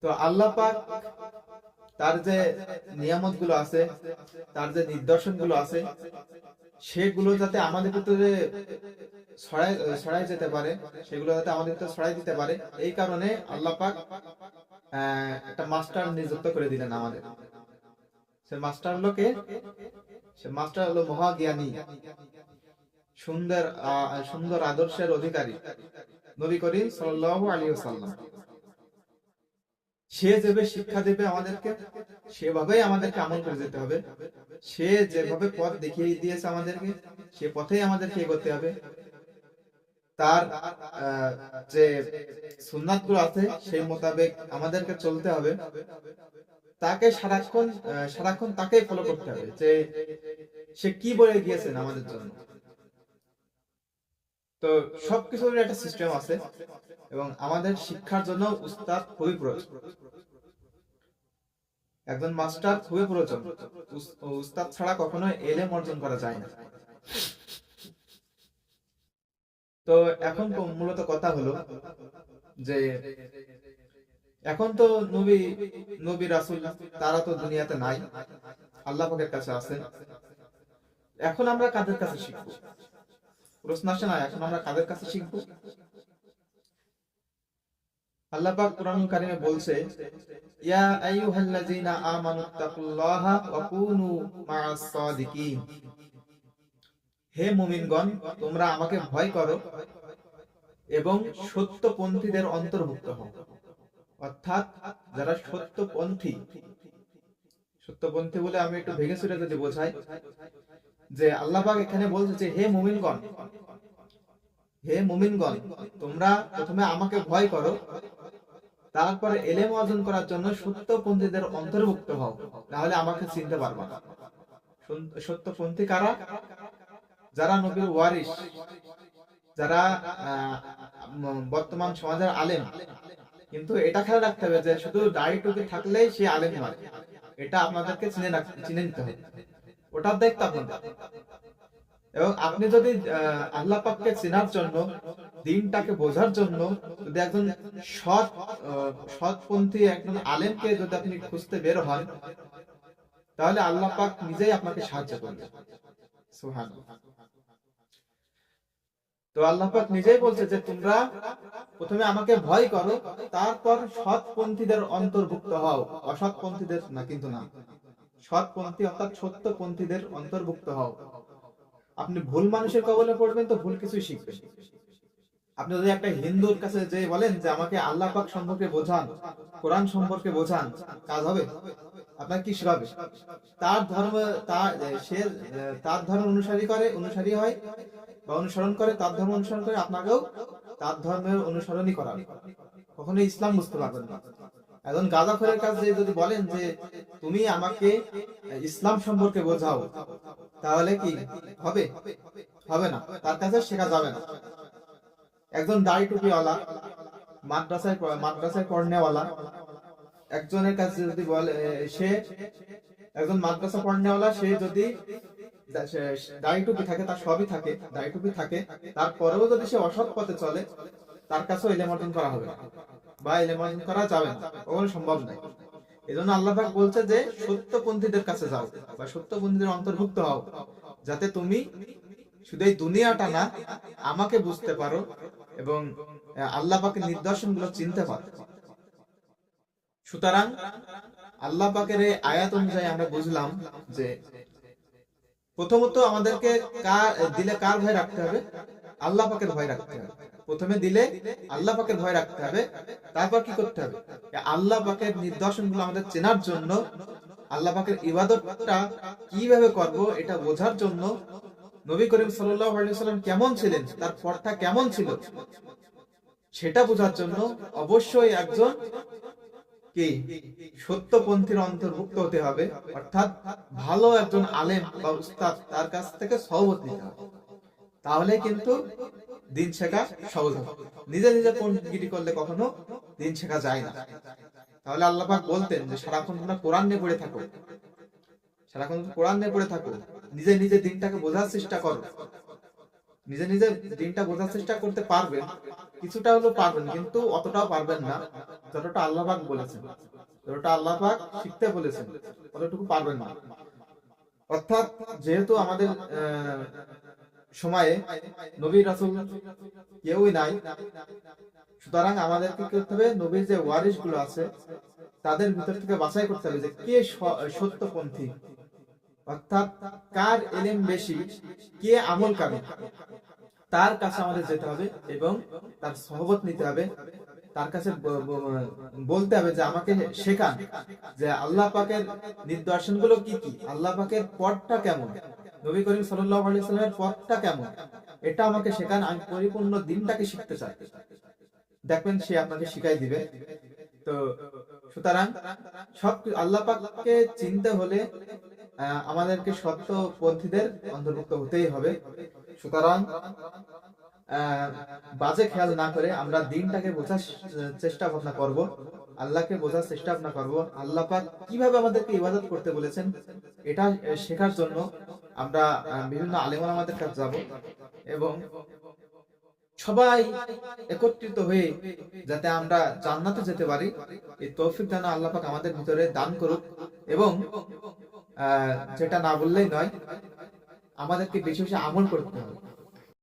তো আল্লাহ পাক তার যে নিয়ামত গুলো আছে, তার যে নিদর্শন গুলো আছে, সেগুলো যাতে আমাদের ভিতরে ছড়াই ছড়াই যেতে পারে, সেগুলো যাতে আমাদের ভিতরে ছড়াই দিতে পারে, এই কারণে আল্লাহ পাক একটা মাস্টার নিযুক্ত করে দিলেন আমাদের। সে মাস্টার হলো কে? সে মাস্টার হলো মহাজ্ঞানী, সুন্দর সুন্দর আদর্শের অধিকারী নবী করিম সাল্লাল্লাহু আলাইহি ওয়াসাল্লাম। সে যেভাবে শিক্ষা দেবে আমাদেরকে, সেভাবেই আমাদেরকে আমল করে যেতে হবে। সে যেভাবে পথ দেখিয়ে দিয়েছে আমাদেরকে, সে পথেই আমাদেরকে এগোতে হবে। তার যে সুন্নাত গুলো আছে সেই মোতাবেক আমাদেরকে চলতে হবে। তাকে সারাক্ষণ সারাক্ষণ তাকেই ফলো করতে হবে যে সে কি বলে গিয়েছেন আমাদের জন্য। তো সবকিছুর একটা সিস্টেম আছে এবং আমাদের শিক্ষার জন্য উস্তাদ খুবই প্রয়োজন। একজন মাস্টার খুবই প্রয়োজন। উস্তাদ ছাড়া কখনো এলেম অর্জন করা যায় না। তো এখন মূলত কথা হলো যে এখন তো নবী নবী রাসূল তারা তো দুনিয়াতে নাই, আল্লাহ পাকের কাছে আছেন। এখন আমরা কাদের কাছে শিখবো? প্রশ্ন আসে না, এখন আমরা কাদের কাছে শিখবো? আল্লাহ পাক কোরআন কারিমে বলছে, ইয়া আইয়ুহাল্লাযীনা আমানুত্তাকুল্লাহা ওয়া কুনু মা'আস সাদিকিন। হে মুমিনগণ, তোমরা আমাকে ভয় করো এবং সত্যপন্থীদের অন্তর্ভুক্ত হও। অর্থাৎ যারা সত্যপন্থী, সত্যপন্থী বলে আমি একটু ভেঙে চুরে যদি বোঝাই, যে আল্লাহ পাক এখানে বলছে যে হে মুমিনগণ, হে মুমিনগণ, তোমরা প্রথমে আমাকে ভয় করো, তারপরে এলেম অর্জন করার জন্য সত্যপন্থীদের অন্তর্ভুক্ত হও, তাহলে আমাকে চিনতে পারবা না। সত্যপন্থী কারা? যারা নবীর ওয়ারিস, যারা বর্তমান সমাজের আলেম। কিন্তু এটা খেয়াল রাখতে হবে যে শুধু দাড়ি টুপি থাকলেই সে আলেম নয়, এটা আপনাদেরকে চিনে নিতে হবে, ওটার দায়িত্ব আপনাদের। এবং আপনি যদি আল্লাহ পাককে চেনার জন্য, দিনটাকে বোঝার জন্য যদি একজন সৎপন্থী একজন আলেমকে যদি আপনি খুঁজতে বের হন, তাহলে আল্লাহ পাক নিজেই আপনাকে সাহায্য করবে। সুবহানাল্লাহ। তো আল্লাহ পাক নিজেই বলছে যে তোমরা প্রথমে আমাকে ভয় করো, তারপর সৎপন্থীদের অন্তর্ভুক্ত হও। অসৎপন্থীদের না, কিন্তু না, সৎপন্থী অর্থাৎ সত্যপন্থীদের অন্তর্ভুক্ত হও। আপনি ভুল মানুষের কবলে পড়বেন তো ভুল কিছুই শিখবেন। আপনি যদি একটা হিন্দুর কাছে যে বলেন যে আমাকে আল্লাহ পাক সম্পর্কে বোঝান, কোরআন সম্পর্কে বোঝান, কাজ হবে? আপনার কি শিখাবে? তার ধর্ম, তার ধর্ম অনুসারী হয় বা অনুসরণ করে, তার ধর্ম অনুসরণ করে, আপনাকেও তার ধর্মের অনুসরণই করা, কখনোই ইসলাম বুঝতে পারবেন না। একজন গাঁজাখোরের কাছে যদি বলেন যে তুমি আমাকে ইসলাম সম্পর্কে বোঝাও, তাহলে কি হবে? হবে না, তার কাছে শেখা যাবে না। একজন দাড়ি টুপিওয়ালা, মাদ্রাসায় পড়নেওয়ালা একজনের কাছে যদি বলে, সে একজন মাদ্রাসা পড়নেওয়ালা, সে যদি দাড়ি টুপি থাকে, তার সবই থাকে, দাড়ি টুপি থাকে, তারপরেও যদি সে অসৎ পথে চলে, তার কাছেও ইলম অর্জন করা হবে না বা ইলম অর্জন করা যাবে না, কখনো সম্ভব নয়। এজন্য আল্লাহ পাক বলছে যে সত্যপন্থীদের কাছে যাও বা সত্যপন্থীদের অন্তর্ভুক্ত হও, যাতে তুমি শুধু এই দুনিয়াটা না, আমাকে বুঝতে পারো এবং আল্লাহ পাকের নিদর্শন গুলো চিনতে পারো। সুতরাং আল্লাহ পাকের এই আয়াত অনুযায়ী আমরা বুঝলাম যে প্রথমত আমাদেরকে দিলে কার ভয় রাখতে হবে? আল্লাহ পাকের ভয় রাখতে হবে। প্রথমে দিলে আল্লাহ পাকের ভয় রাখতে হবে, তারপর কি করতে হবে? আল্লাহ পাকের নিদর্শনগুলো আমাদের চেনার জন্য, আল্লাহ পাকের ইবাদতটা কিভাবে করব এটা বোঝার জন্য, নবী করিম সাল্লাল্লাহু আলাইহি ওয়াসাল্লাম কেমন ছিলেন, তার পথটা কেমন ছিল, সেটা বোঝার জন্য অবশ্যই একজন কি সত্যপন্থীর অন্তর্ভুক্ত হতে হবে। অর্থাৎ ভালো একজন আলেম বা উস্তাদ, তার কাছ থেকে সহবত নিতে হবে, তাহলে কিন্তু দিন শেখা সহজ হবে। নিজে নিজে পণ্ডিতগিরি করলে কখনো দিন শেখা যায় না। তাহলে আল্লাহ পাক বলতেন যে সারাক্ষণ তোমরা কোরআন নিয়ে পড়ে থাকো, সারাক্ষণ কোরআন নিয়ে পড়ে থাকো, নিজে নিজে দিনটাকে বোঝার চেষ্টা করো, নিজে নিজে দিনটা বোঝার চেষ্টা করতে পারবেন, কিছুটা হলেও পারবেন, কিন্তু অতটাও পারবেন না যতটা আল্লাহ পাক বলেছেন, যতটা আল্লাহ পাক শিখতে বলেছেন ততটুকু পারবেন না। অর্থাৎ যেহেতু আমাদের সময়ে নবী রাসূল কেউই নাই, সুতরাং আমাদেরকে কি করতে হবে, নবীর যে ওয়ারিস গুলো আছে তাদের ভিতর থেকে বাছাই করতে হবে যে কে সত্যপন্থী, অর্থাৎ কার ইলম বেশি, কে আমলকারী, তার কাছে আমাদের যেতে হবে এবং তার সহবত নিতে হবে, তার কাছে বলতে হবে যে আমাকে শেখান যে আল্লাহ পাকের নিদর্শন গুলো কি কি, আল্লাহ পাকের পথটা কেমন, নবী করিম সাল্লাল্লাহু আলাইহি সাল্লামের পথটা কেমন, এটা আমাকে শেখান, আমি পরিপূর্ণ দিনটাকে শিখতে চাই। দেখবেন সে আপনাকে শিখাই দিবে। তো সুতরাং সব আল্লাহ পাককে চিনতে হলে আমাদেরকে সত্যপন্থীদের অন্তর্ভুক্ত হতেই হবে। সুতরাং বাজে খেয়াল না করে আমরা দিনটাকে বোঝার চেষ্টা ভাবনা করব, আল্লাহকে বোঝার চেষ্টা ভাবনা করব, আল্লাহ পাক কিভাবে আমাদেরকে ইবাদত করতে বলেছেন এটা শেখার জন্য আমরা বিভিন্ন আলেম ওলামাদের কাছে যাব এবং সবাই একত্রিত হয়ে যাতে আমরা জান্নাতে যেতে পারি, এই তৌফিক যেন আল্লাহ পাক আমাদের ভিতরে দান করুক। এবং যেটা না বললেই নয়, আমাদেরকে বেশি বেশি আমল করতে হবে।